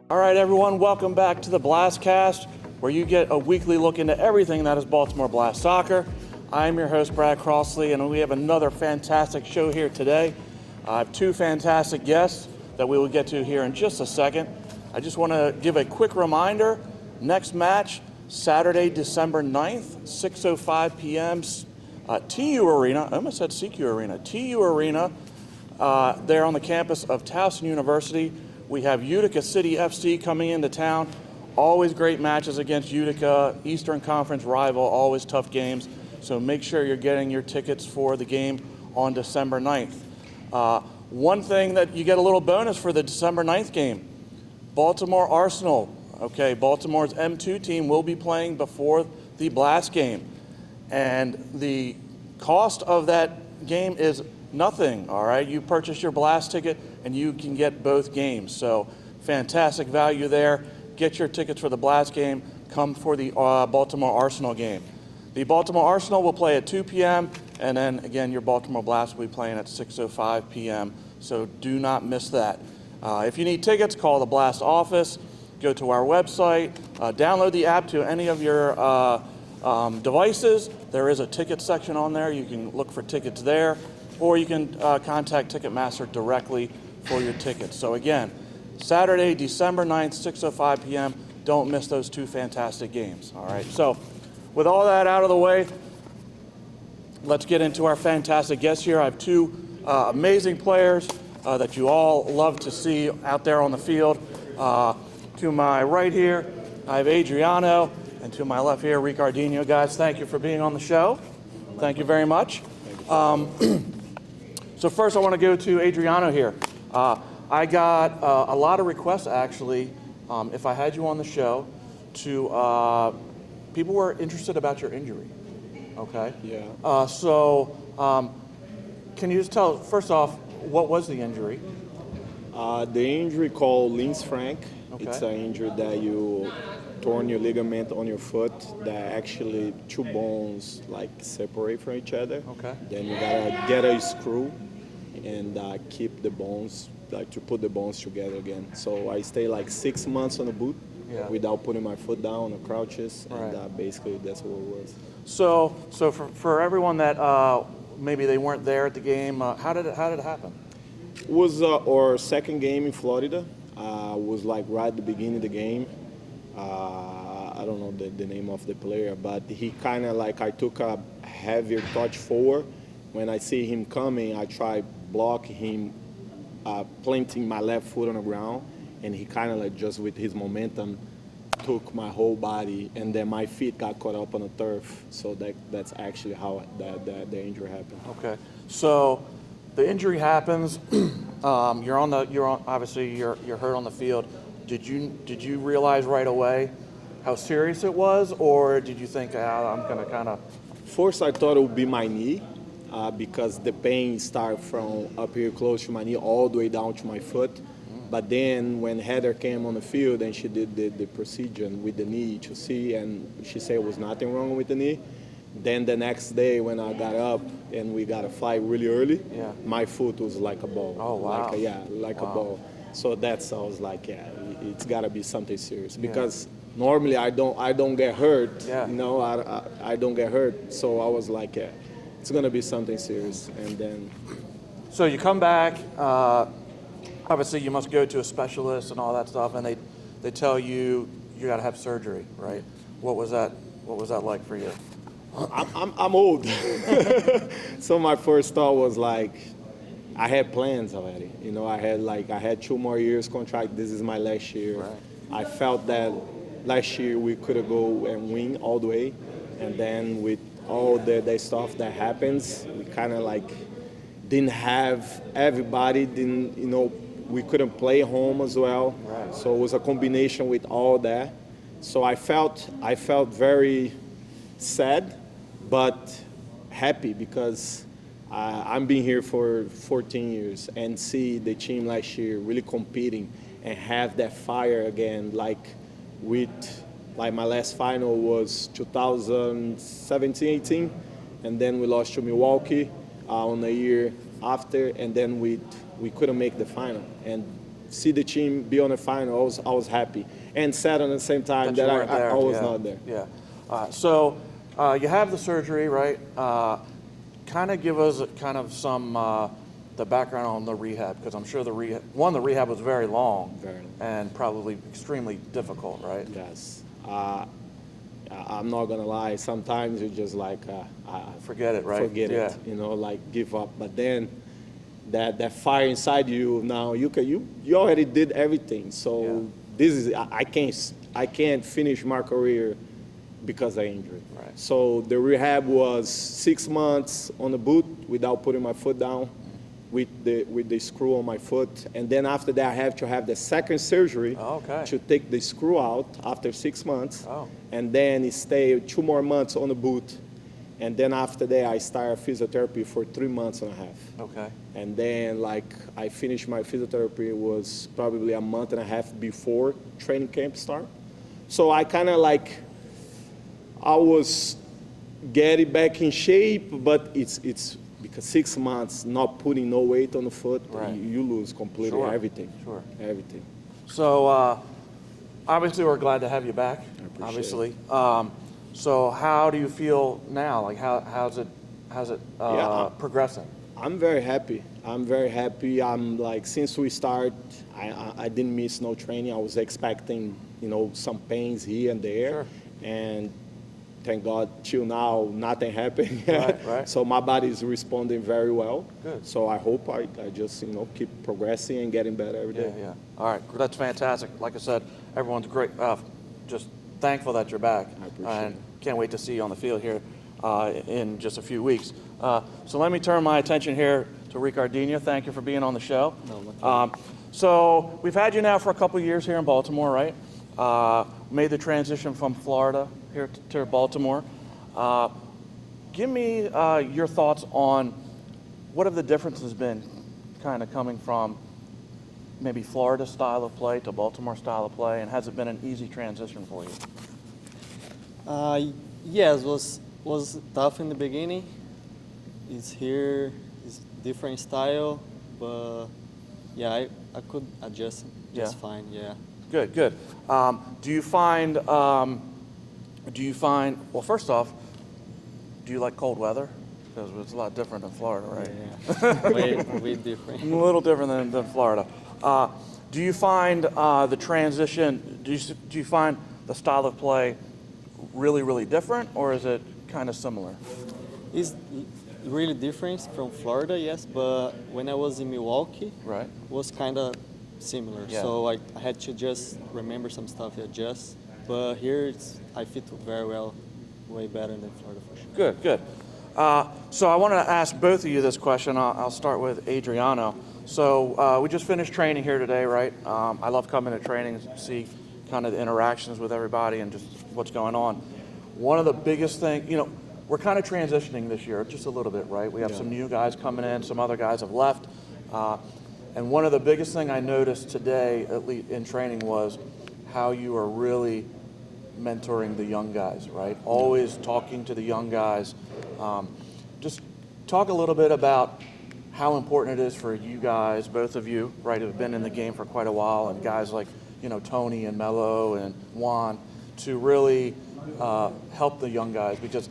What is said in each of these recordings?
All right, everyone, welcome back to the BlastCast, where you get a weekly look into everything that is Baltimore Blast soccer. I'm your host, Brad Crossley, and we have another fantastic show here today. I have two fantastic guests that we will get to here in just a second. I just want to give a quick reminder. Next match, Saturday, December 9th, 6:05 p.m., TU Arena. I almost said CQ Arena. TU Arena, there on the campus of Towson University. We have Utica City FC coming into town. Always great matches against Utica, Eastern Conference rival, always tough games. So make sure you're getting your tickets for the game on December 9th. One thing that you get a little bonus for the December 9th game, Baltimore Arsenal. Okay, Baltimore's M2 team will be playing before the Blast game. And the cost of that game is nothing, all right? You purchase your Blast ticket and you can get both games. So fantastic value there. Get your tickets for the Blast game. Come for the Baltimore Arsenal game. The Baltimore Arsenal will play at 2 p.m. and then again your Baltimore Blast will be playing at 6:05 p.m. So do not miss that. If you need tickets, call the Blast office. Go to our website. Download the app to any of your devices. There is a ticket section on there. You can look for tickets there, or you can contact Ticketmaster directly for your tickets. So again, Saturday, December 9th, 6:05 p.m. Don't miss those two fantastic games. All right. So with all that out of the way, let's get into our fantastic guests here. I have two amazing players that you all love to see out there on the field. To my right here, I have Adriano, and to my left here, Ricardinho. Guys, thank you for being on the show. Thank you very much. So first I want to go to Adriano here. I got a lot of requests, actually, if I had you on the show, to people were interested about your injury, okay? Yeah. Can you just tell, first off, what was the injury? The injury called Linz Frank. Okay. It's an injury that you torn your ligament on your foot that actually two bones like separate from each other. Okay. Then you gotta get a screw and keep the bones, like to put the bones together again. So I stay like 6 months on the boot without putting my foot down on crouches, right. And basically that's what it was. So for everyone that maybe they weren't there at the game, how did it happen? It was our second game in Florida. Was like right at the beginning of the game. I don't know the name of the player, but he kind of like, I took a heavier touch forward. When I see him coming, I try block him, planting my left foot on the ground, and he kind of like just with his momentum took my whole body, and then my feet got caught up on the turf. So that's actually how the injury happened. Okay, so the injury happens. Obviously you're hurt on the field. Did you realize right away how serious it was, or did you think I'm gonna kind of? First, I thought it would be my knee because the pain started from up here close to my knee all the way down to my foot. But then when Heather came on the field and she did the procedure with the knee to see, and she said it was nothing wrong with the knee. Then the next day when I got up and we got to fly really early, my foot was like a ball. Oh, wow. Like a ball. So I was like, it's got to be something serious because normally I don't get hurt. Yeah. You know, I don't get hurt. So I was like, it's going to be something serious. And then. So you come back, obviously you must go to a specialist and all that stuff, and they tell you got to have surgery, right? What was that like for you? I'm old. So my first thought was like, I had plans already. You know, I had 2 more years contract. This is my last year. Right. I felt that last year we could go and win all the way. And then with all the stuff that happens, we kind of like didn't have everybody, we couldn't play home as well. Right. So it was a combination with all that. So I felt very sad, but happy because I'm being here for 14 years and see the team last year really competing and have that fire again. Like my last final was 2017-18, and then we lost to Milwaukee on the year after, and then we couldn't make the final. And see the team be on the final, I was happy. And sad at the same time that I was not there. Yeah. So you have the surgery, right? Kind of give us some the background on the rehab, because I'm sure the rehab was very long, and probably extremely difficult, right? Yes. I'm not gonna lie. Sometimes you just like forget it, right? Forget it. You know, like give up. But then that fire inside you, now you already did everything. So this is I can't finish my career because of injury. Right. So the rehab was 6 months on the boot without putting my foot down, with the screw on my foot, and then after that I have to have the second surgery to take the screw out after 6 months, and then stay 2 more months on the boot, and then after that I start physiotherapy for 3 months and a half. Okay. And then like I finished my physiotherapy was probably a month and a half before training camp start. So I kind of like I was getting back in shape, but it's because 6 months not putting no weight on the foot, you lose completely everything. Sure. Everything. So obviously we're glad to have you back. I appreciate obviously. So how do you feel now? Like how's it progressing? I'm very happy. I'm like, since we start, I didn't miss no training. I was expecting, some pains here and there, and thank God, till now, nothing happened. Right. So my body is responding very well. Good. So I hope I just, keep progressing and getting better every day. Yeah. All right, that's fantastic. Like I said, everyone's great. Just thankful that you're back. I appreciate and it. Can't wait to see you on the field here in just a few weeks. So let me turn my attention here to Ricardinho. Thank you for being on the show. So we've had you now for a couple of years here in Baltimore, right? Made the transition from Florida here to Baltimore. Give me your thoughts on what have the differences been kind of coming from maybe Florida style of play to Baltimore style of play, and has it been an easy transition for you? Yes, was tough in the beginning. It's different style, but yeah, I could adjust just fine. Yeah. Good. Do you find? Well, first off, do you like cold weather? Because it's a lot different than Florida, right? Yeah. way different. A little different than Florida. Do you find the transition? Do you find the style of play really, really different, or is it kind of similar? It's really different from Florida, yes. But when I was in Milwaukee, it was kind of similar. Yeah. So I had to just remember some stuff, adjust. But here I fit very well, way better than Florida for sure. Good. So I wanted to ask both of you this question. I'll start with Adriano. So we just finished training here today, right? I love coming to training and see kind of the interactions with everybody and just what's going on. One of the biggest things, we're kind of transitioning this year just a little bit, right? We have some new guys coming in, some other guys have left. And one of the biggest thing I noticed today, at least in training, was how you are really mentoring the young guys, right? Always talking to the young guys. Just talk a little bit about how important it is for you guys, both of you, right, who've been in the game for quite a while, and guys like, Tony and Melo and Juan, to really help the young guys, because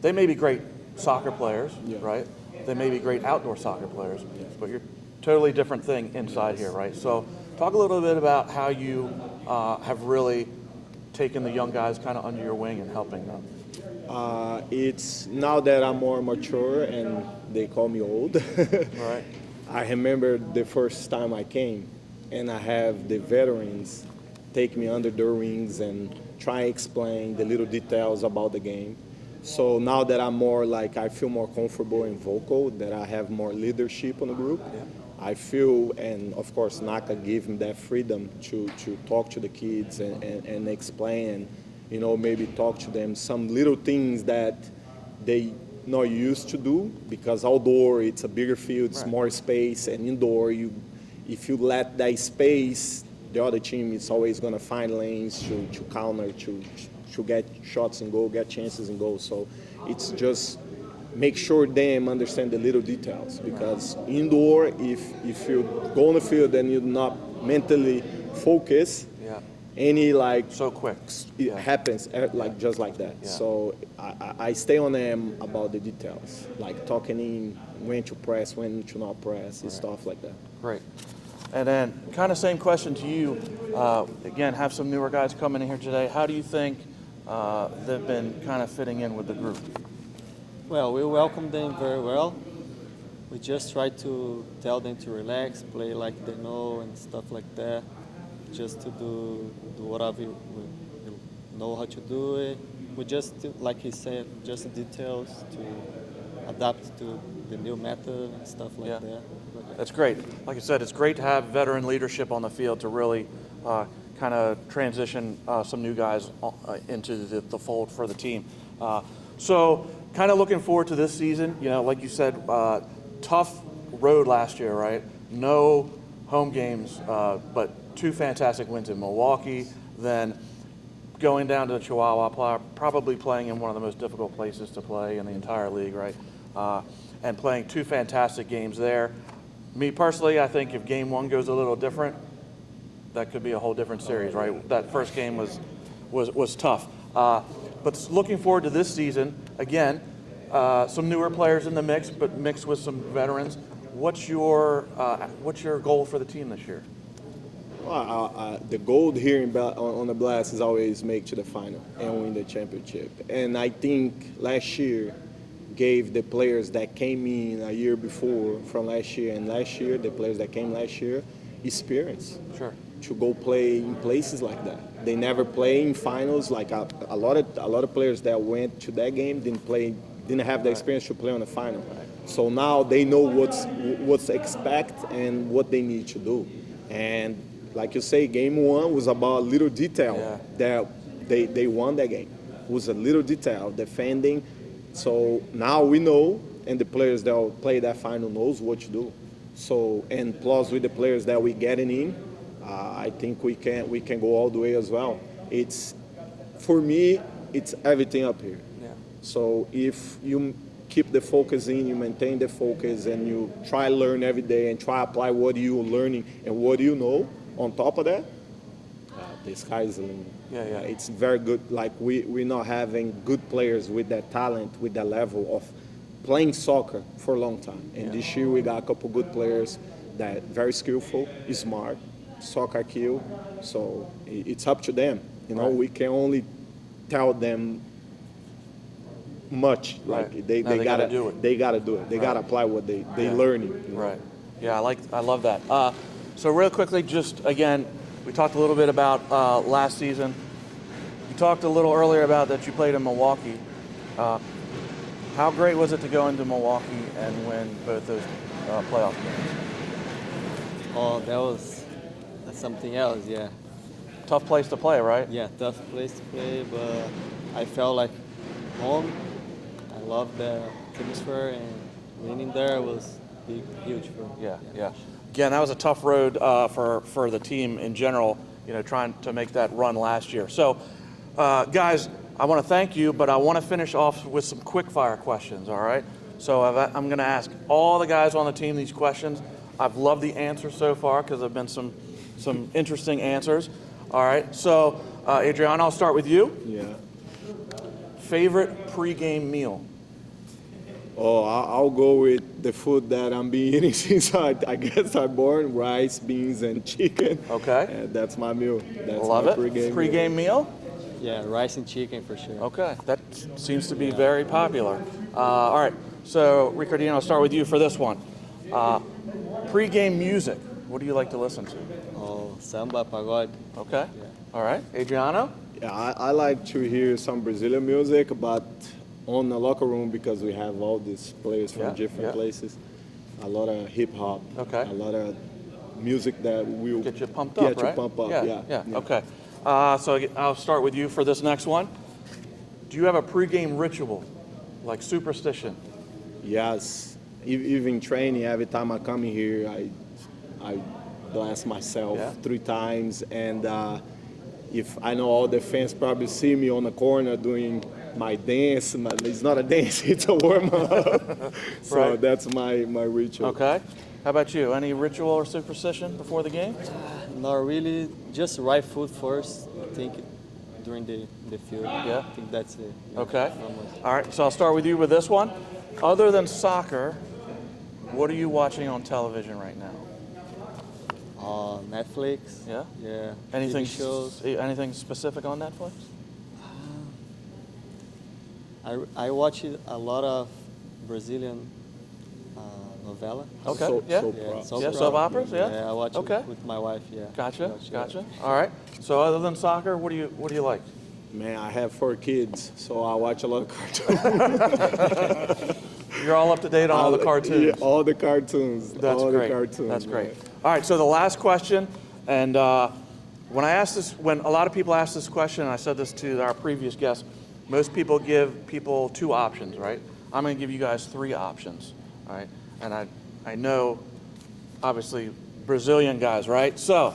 they may be great soccer players, right? They may be great outdoor soccer players, but you're totally different thing inside here, right? So talk a little bit about how you have really taken the young guys kind of under your wing and helping them. It's now that I'm more mature and they call me old. Right. I remember the first time I came, and I have the veterans take me under their wings and try to explain the little details about the game. So now that I'm more I feel more comfortable and vocal, that I have more leadership on the group, I feel, and of course Naka gave me that freedom to talk to the kids and explain, maybe talk to them some little things that they not used to do, because outdoor it's a bigger field, it's more space, and indoor if you let that space, the other team is always going to find lanes to counter, to get shots and goal, get chances and goal. So it's just make sure them understand the little details. Because indoor, if you go on the field and you're not mentally focused, Yeah. any like So quick. it happens like just like that. Yeah. So I stay on them about the details, like talking in when to press, when to not press, and stuff like that. Great. And then kind of same question to you. Again, have some newer guys coming in here today. How do you think they've been kind of fitting in with the group? Well, we welcome them very well. We just try to tell them to relax, play like they know and stuff like that. Just to do whatever we know how to do it. We just, like he said, just details to adapt to the new method and stuff like that. That's great. Like I said, it's great to have veteran leadership on the field to really kind of transition some new guys into the fold for the team. So kind of looking forward to this season. You know, like you said, tough road last year, right? No home games, but 2 fantastic wins in Milwaukee, then going down to Chihuahua, probably playing in one of the most difficult places to play in the entire league, right? And playing 2 fantastic games there. Me personally, I think if game 1 goes a little different, that could be a whole different series, right? That first game was tough. But looking forward to this season, again, some newer players in the mix, but mixed with some veterans. What's your goal for the team this year? Well, the goal here on the Blast is always make to the final and win the championship. And I think last year gave the players that came in a year before from last year and last year, the players that came last year, experience. Sure. To go play in places like that. They never play in finals. Like a lot of players that went to that game didn't have the experience to play on the final. So now they know what's to expect and what they need to do. And like you say, game 1 was about little detail that they won that game. It was a little detail defending. So now we know, and the players that will play that final knows what to do. So, and plus with the players that we getting in, I think we can go all the way as well. For me, it's everything up here. Yeah. So if you keep the focus in, you maintain the focus, and you try to learn every day and try to apply what you're learning and what you know on top of that, the sky's the limit. Yeah. It's very good. Like we're not having good players with that talent, with that level of playing soccer for a long time. And this year we got a couple good players that very skillful, smart, soccer IQ. So it's up to them. You know, we can only tell them much. Like they gotta do it. They gotta do it. They gotta apply what they learning. You know? Right. Yeah, I love that. So real quickly, just again, we talked a little bit about last season. You talked a little earlier about that you played in Milwaukee. How great was it to go into Milwaukee and win both those playoff games? Oh, that's something else, yeah. Tough place to play, right? Yeah, tough place to play, but I felt like home. I loved the atmosphere, and winning there was huge for me. Yeah. Again, that was a tough road for the team in general, you know, trying to make that run last year. So, guys, I want to thank you, but I want to finish off with some quick-fire questions, all right? So I'm going to ask all the guys on the team these questions. I've loved the answers so far because there have been some interesting answers. All right, so Adriano, I'll start with you. Yeah. Favorite pregame meal? Oh, I'll go with the food that I'm been eating since I guess I born: rice, beans, and chicken. Okay. That's my meal. That's Love my it. Pregame meal? Yeah, rice and chicken for sure. Okay, that seems to be very popular. All right, so Ricardinho, I'll start with you for this one. Pre-game music, what do you like to listen to? Oh, samba, pagode. Okay, all right. Adriano? Yeah, I like to hear some Brazilian music, but on the locker room, because we have all these players from different places, a lot of hip hop, Okay. a lot of music that will Get you pumped up, right? Yeah. Okay. So I'll start with you for this next one. Do you have a pregame ritual, like superstition? Yes, even training, every time I come here, I blast myself 3 times, and if I know all the fans probably see me on the corner doing my dance. It's not a dance; it's a warm up. So Right. that's my ritual. Okay. How about you? Any ritual or superstition before the game? Not really. Just right foot first. I think during the field. Yeah. I think that's it. Yeah, Okay. not much. All right. So I'll start with you with this one. Other than soccer, what are you watching on television right now? Netflix. Yeah. Yeah. Anything TV shows. Anything specific on Netflix? I watch a lot of Brazilian novella. Okay. So- yeah. so- Yeah, Yeah. Soap operas. Yeah. Yeah, I watch Okay. it with my wife. Yeah. Gotcha. Watch, yeah. Gotcha. All right. So other than soccer, what do you like? Man, I have 4 kids, so I watch a lot of cartoons. You're all up to date on all the cartoons. Yeah, all the cartoons. That's all great. The cartoons. That's great. man. All right. So the last question, and when I asked this, when a lot of people ask this question, and I said this to our previous guests, most people give people 2 options, right? I'm going to give you guys 3 options, all right? And I know, obviously, Brazilian guys, right? So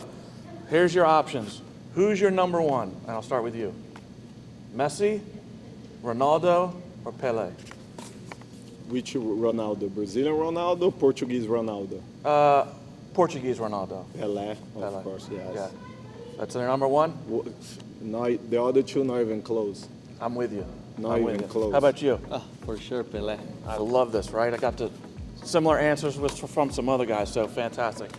here's your options. Who's your number 1? And I'll start with you. Messi, Ronaldo, or Pelé? Which Ronaldo? Brazilian Ronaldo, Portuguese Ronaldo? Portuguese Ronaldo. Pelé, Pelé. of course, yes. Yeah. That's their number 1? Not, the other 2 not even close. I'm with you. Not I'm with even you. close. How about you? For sure, Pelé. I love this, right? I got the similar answers from some other guys, so fantastic.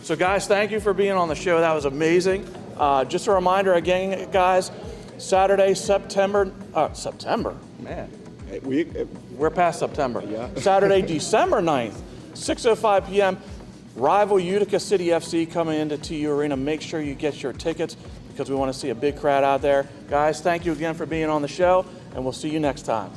So guys, thank you for being on the show. That was amazing. Just a reminder again, guys, Saturday, September, man, we're past September. Yeah. Saturday, December 9th, 6:05 p.m., rival Utica City FC coming into TU Arena. Make sure you get your tickets because we want to see a big crowd out there. Guys, thank you again for being on the show, and we'll see you next time.